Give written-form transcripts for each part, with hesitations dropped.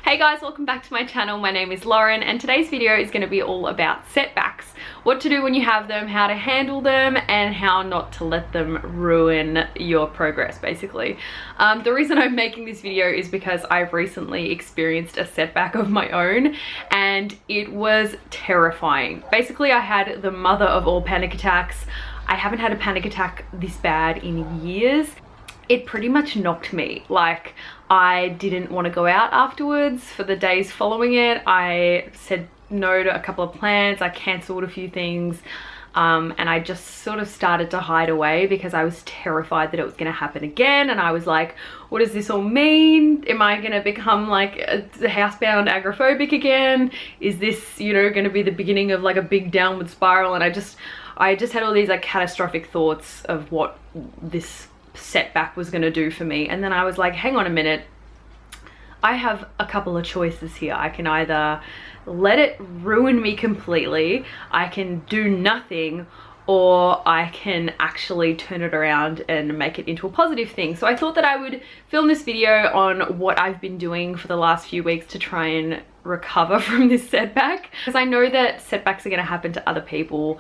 Hey guys, welcome back to my channel. My name is Lauren and today's video is going to be all about setbacks. What to do when you have them, how to handle them, and how not to let them ruin your progress, basically. The reason I'm making this video is because I've recently experienced a setback of my own and it was terrifying. Basically, I had the mother of all panic attacks. I haven't had a panic attack this bad in years. It pretty much knocked me. Like, I didn't want to go out afterwards for the days following it. I said no to a couple of plans. I cancelled a few things. And I just sort of started to hide away because I was terrified that it was going to happen again. And I was like, what does this all mean? Am I going to become like a housebound agoraphobic again? Is this, you know, going to be the beginning of like a big downward spiral? And I just had all these like catastrophic thoughts of what this setback was going to do for me. And then I was like, hang on a minute, I have a couple of choices here. I can either let it ruin me completely, I can do nothing, or I can actually turn it around and make it into a positive thing. So I thought that I would film this video on what I've been doing for the last few weeks to try and recover from this setback, because I know that setbacks are going to happen to other people.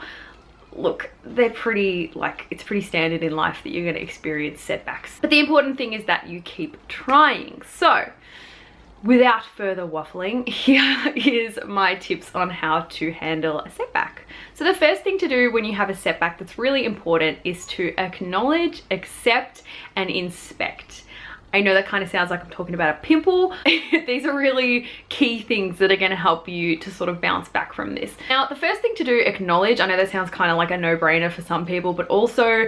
Look, they're pretty, like, it's pretty standard in life that you're going to experience setbacks. But the important thing is that you keep trying. So, without further waffling, here is my tips on how to handle a setback. So the first thing to do when you have a setback that's really important is to acknowledge, accept, and inspect. I know that kind of sounds like I'm talking about a pimple. These are really key things that are going to help you to sort of bounce back from this. Now, the first thing to do, acknowledge. I know that sounds kind of like a no-brainer for some people, but also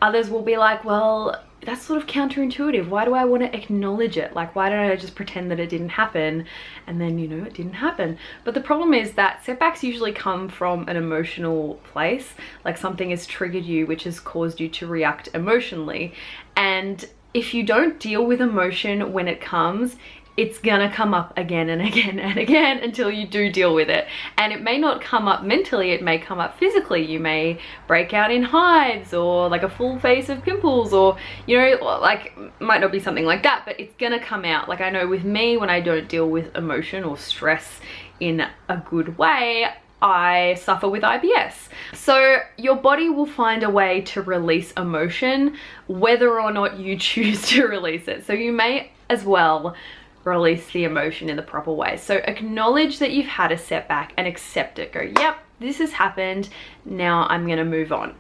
others will be like, well, that's sort of counterintuitive. Why do I want to acknowledge it? Like, why don't I just pretend that it didn't happen? And then, you know, it didn't happen. But the problem is that setbacks usually come from an emotional place. Like, something has triggered you, which has caused you to react emotionally. And if you don't deal with emotion when it comes, it's gonna come up again and again and again until you do deal with it. And it may not come up mentally, it may come up physically. You may break out in hives or like a full face of pimples, or, you know, like, might not be something like that, but it's gonna come out. Like, I know with me, when I don't deal with emotion or stress in a good way, I suffer with IBS. So your body will find a way to release emotion whether or not you choose to release it. So you may as well release the emotion in the proper way. So acknowledge that you've had a setback and accept it. Go, yep, this has happened. Now I'm gonna move on.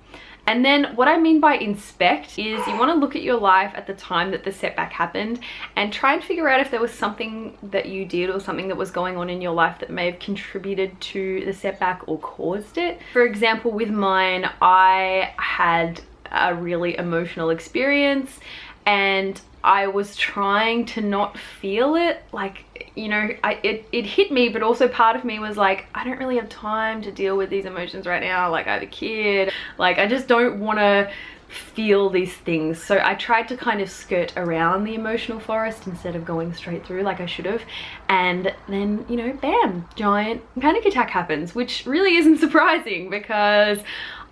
And then what I mean by inspect is you want to look at your life at the time that the setback happened and try and figure out if there was something that you did or something that was going on in your life that may have contributed to the setback or caused it. For example, with mine, I had a really emotional experience and I was trying to not feel it. Like, you know, it hit me, but also part of me was like, I don't really have time to deal with these emotions right now. Like, I have a kid. Like, I just don't want to feel these things. So I tried to kind of skirt around the emotional forest instead of going straight through like I should have. And then, you know, bam, giant panic attack happens, which really isn't surprising because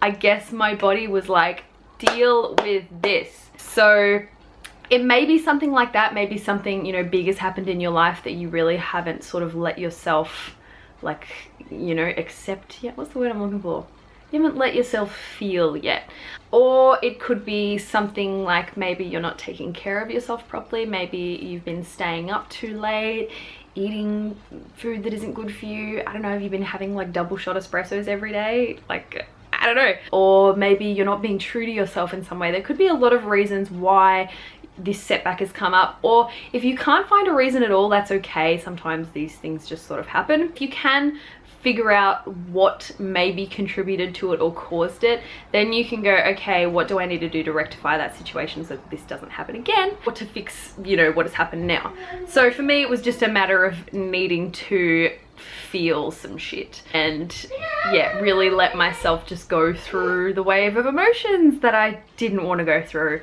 I guess my body was like, deal with this. So it may be something like that, maybe something, you know, big has happened in your life that you really haven't sort of let yourself, like, you know, accept yet. What's the word I'm looking for? You haven't let yourself feel yet. Or it could be something like maybe you're not taking care of yourself properly. Maybe you've been staying up too late, eating food that isn't good for you. I don't know, have you been having like double shot espressos every day? Like, I don't know. Or maybe you're not being true to yourself in some way. There could be a lot of reasons why this setback has come up. Or if you can't find a reason at all, that's okay. Sometimes these things just sort of happen. If you can figure out what maybe contributed to it or caused it, then you can go, okay, what do I need to do to rectify that situation so that this doesn't happen again, or to fix, you know, what has happened now. So for me, it was just a matter of needing to feel some shit and, yeah, really let myself just go through the wave of emotions that I didn't want to go through.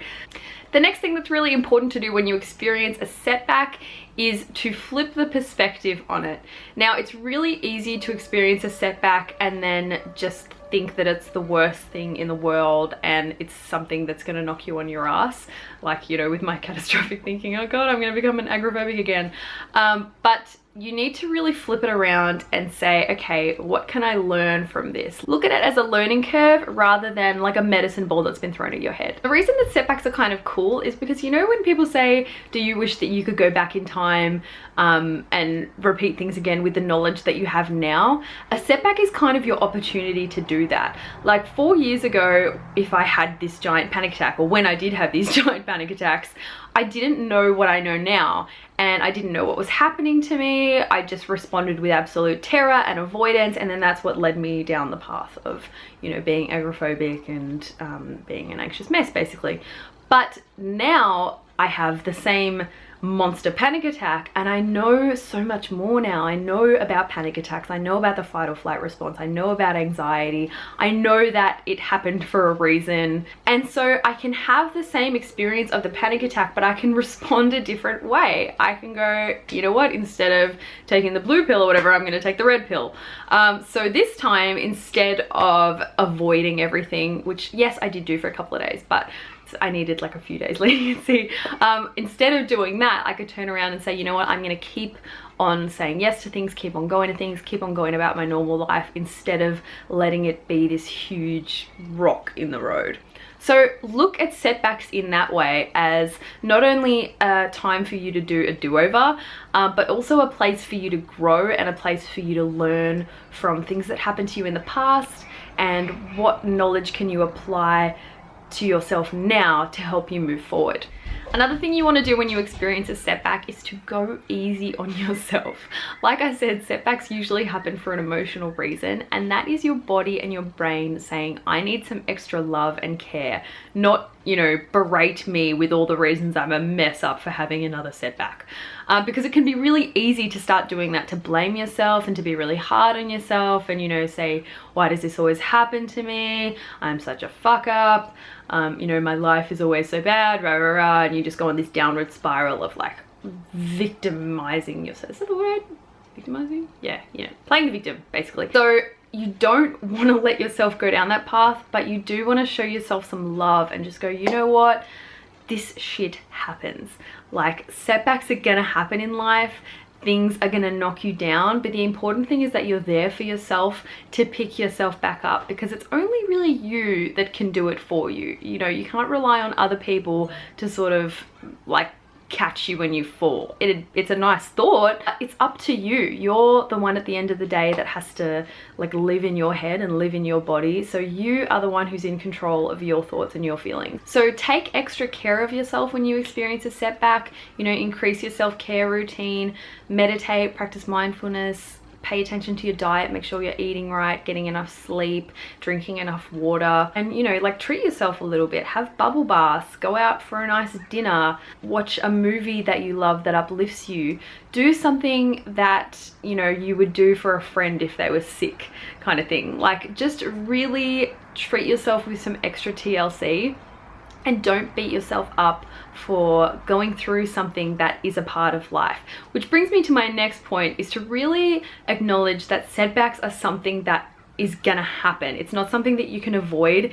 The next thing that's really important to do when you experience a setback is to flip the perspective on it. Now, it's really easy to experience a setback and then just think that it's the worst thing in the world and it's something that's going to knock you on your ass. Like, you know, with my catastrophic thinking, oh God, I'm going to become an agoraphobic again. But you need to really flip it around and say, okay, what can I learn from this? Look at it as a learning curve rather than like a medicine ball that's been thrown at your head. The reason that setbacks are kind of cool is because, you know, when people say, do you wish that you could go back in time and repeat things again with the knowledge that you have now? A setback is kind of your opportunity to do that. Like 4 years ago, if I had this giant panic attack, or when I did have these giant panic attacks, I didn't know what I know now, and I didn't know what was happening to me. I just responded with absolute terror and avoidance, and then that's what led me down the path of, you know, being agoraphobic and being an anxious mess, basically. But now I have the same monster panic attack, and I know so much more now. I know about panic attacks, I know about the fight or flight response, I know about anxiety, I know that it happened for a reason, and so I can have the same experience of the panic attack, but I can respond a different way. I can go, you know what, instead of taking the blue pill or whatever, I'm going to take the red pill. So this time, instead of avoiding everything, which yes, I did do for a couple of days, but I needed like a few days leniency. Instead of doing that, I could turn around and say, you know what, I'm going to keep on saying yes to things, keep on going to things, keep on going about my normal life, instead of letting it be this huge rock in the road. So look at setbacks in that way as not only a time for you to do a do-over, but also a place for you to grow and a place for you to learn from things that happened to you in the past, and what knowledge can you apply to yourself now to help you move forward. Another thing you want to do when you experience a setback is to go easy on yourself. Like I said, setbacks usually happen for an emotional reason, and that is your body and your brain saying, I need some extra love and care, not, you know, berate me with all the reasons I'm a mess up for having another setback. Because it can be really easy to start doing that, to blame yourself and to be really hard on yourself and, you know, say, why does this always happen to me? I'm such a fuck up. You know, my life is always so bad, rah, rah, rah, and you just go on this downward spiral of like victimizing yourself. Is that the word? Victimizing? Yeah, you know, playing the victim, basically. So you don't want to let yourself go down that path, but you do want to show yourself some love and just go, you know what? This shit happens. Like, setbacks are gonna happen in life. Things are gonna knock you down, but the important thing is that you're there for yourself to pick yourself back up, because it's only really you that can do it for you. You know, you can't rely on other people to sort of like catch you when you fall. It's a nice thought. It's up to you. You're the one at the end of the day that has to like live in your head and live in your body. So you are the one who's in control of your thoughts and your feelings. So take extra care of yourself when you experience a setback. You know, increase your self-care routine, meditate, practice mindfulness, pay attention to your diet, make sure you're eating right, getting enough sleep, drinking enough water, and, you know, like treat yourself a little bit. Have bubble baths, go out for a nice dinner, watch a movie that you love that uplifts you. Do something that, you know, you would do for a friend if they were sick, kind of thing. Like, just really treat yourself with some extra TLC. And don't beat yourself up for going through something that is a part of life. Which brings me to my next point, is to really acknowledge that setbacks are something that is gonna happen. It's not something that you can avoid.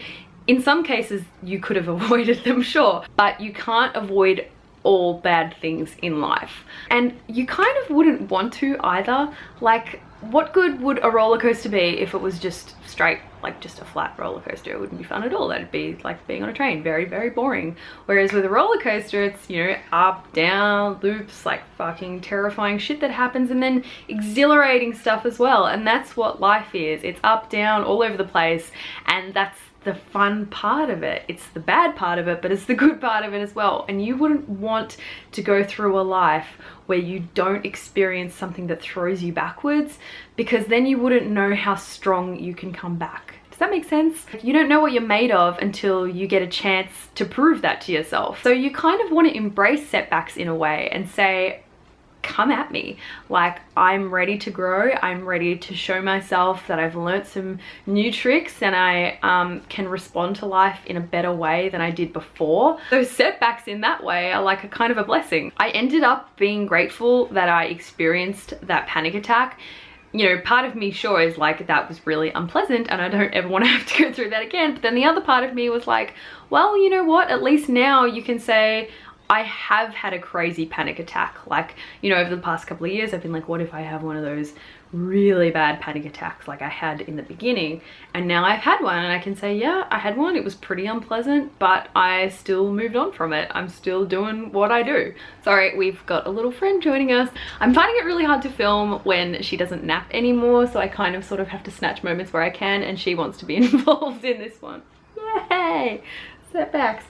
In some cases, you could have avoided them, sure, but you can't avoid all bad things in life. And you kind of wouldn't want to either. Like, what good would a roller coaster be if it was just straight, like just a flat roller coaster? It wouldn't be fun at all. That'd be like being on a train, very, very boring. Whereas with a roller coaster, it's, you know, up, down, loops, like fucking terrifying shit that happens, and then exhilarating stuff as well. And that's what life is. It's up, down, all over the place, and that's the fun part of it. It's the bad part of it, but it's the good part of it as well. And you wouldn't want to go through a life where you don't experience something that throws you backwards, because then you wouldn't know how strong you can come back. Does that make sense? You don't know what you're made of until you get a chance to prove that to yourself. So you kind of want to embrace setbacks in a way and say, come at me. Like, I'm ready to grow. I'm ready to show myself that I've learnt some new tricks, and I can respond to life in a better way than I did before. Those setbacks in that way are like a kind of a blessing. I ended up being grateful that I experienced that panic attack. You know, part of me sure is like, that was really unpleasant and I don't ever want to have to go through that again. But then the other part of me was like, well, you know what? At least now you can say, I have had a crazy panic attack. Like, you know, over the past couple of years, I've been like, what if I have one of those really bad panic attacks like I had in the beginning? And now I've had one, and I can say, yeah, I had one. It was pretty unpleasant, but I still moved on from it. I'm still doing what I do. Sorry, we've got a little friend joining us. I'm finding it really hard to film when she doesn't nap anymore, so I kind of sort of have to snatch moments where I can, and she wants to be involved in this one. Yay! Setbacks.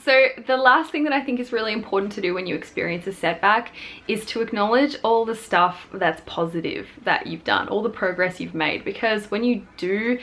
So the last thing that I think is really important to do when you experience a setback is to acknowledge all the stuff that's positive that you've done, all the progress you've made, because when you do,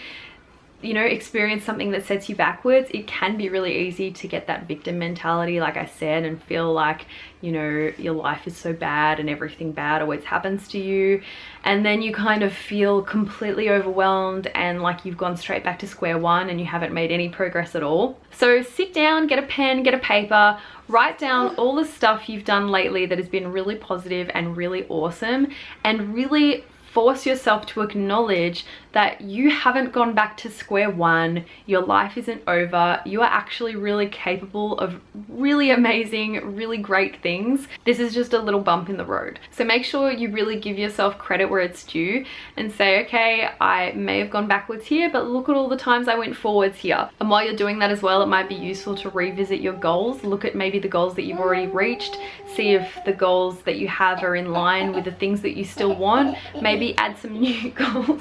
you know, experience something that sets you backwards, it can be really easy to get that victim mentality, like I said, and feel like, you know, your life is so bad and everything bad always happens to you. And then you kind of feel completely overwhelmed and like you've gone straight back to square one and you haven't made any progress at all. So sit down, get a pen, get a paper, write down all the stuff you've done lately that has been really positive and really awesome, and really force yourself to acknowledge that you haven't gone back to square one. Your life isn't over. You are actually really capable of really amazing, really great things. This is just a little bump in the road. So make sure you really give yourself credit where it's due and say, okay, I may have gone backwards here, but look at all the times I went forwards here. And while you're doing that as well, it might be useful to revisit your goals. Look at maybe the goals that you've already reached. See if the goals that you have are in line with the things that you still want. Maybe add some new goals.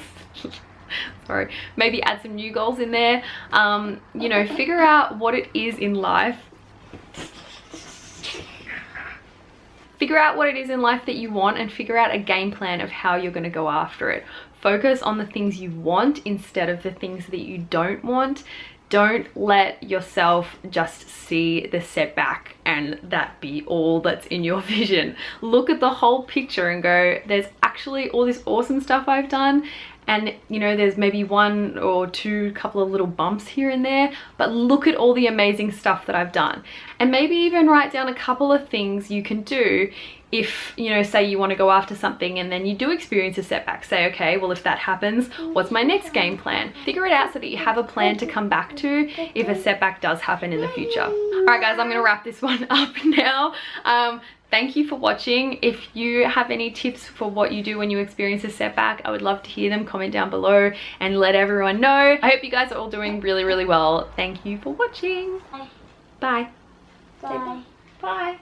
Sorry, maybe add some new goals in there. You know, figure out what it is in life. Figure out what it is in life that you want and figure out a game plan of how you're going to go after it. Focus on the things you want instead of the things that you don't want. Don't let yourself just see the setback and that be all that's in your vision. Look at the whole picture and go, there's actually all this awesome stuff I've done, and you know, there's maybe one or two couple of little bumps here and there, but look at all the amazing stuff that I've done. And maybe even write down a couple of things you can do if, you know, say you want to go after something and then you do experience a setback. Say, okay, well, if that happens, what's my next game plan? Figure it out so that you have a plan to come back to if a setback does happen in the future. All right, guys, I'm going to wrap this one up now. Thank you for watching. If you have any tips for what you do when you experience a setback, I would love to hear them. Comment down below and let everyone know. I hope you guys are all doing really, really well. Thank you for watching. Bye. Bye. Bye. Bye.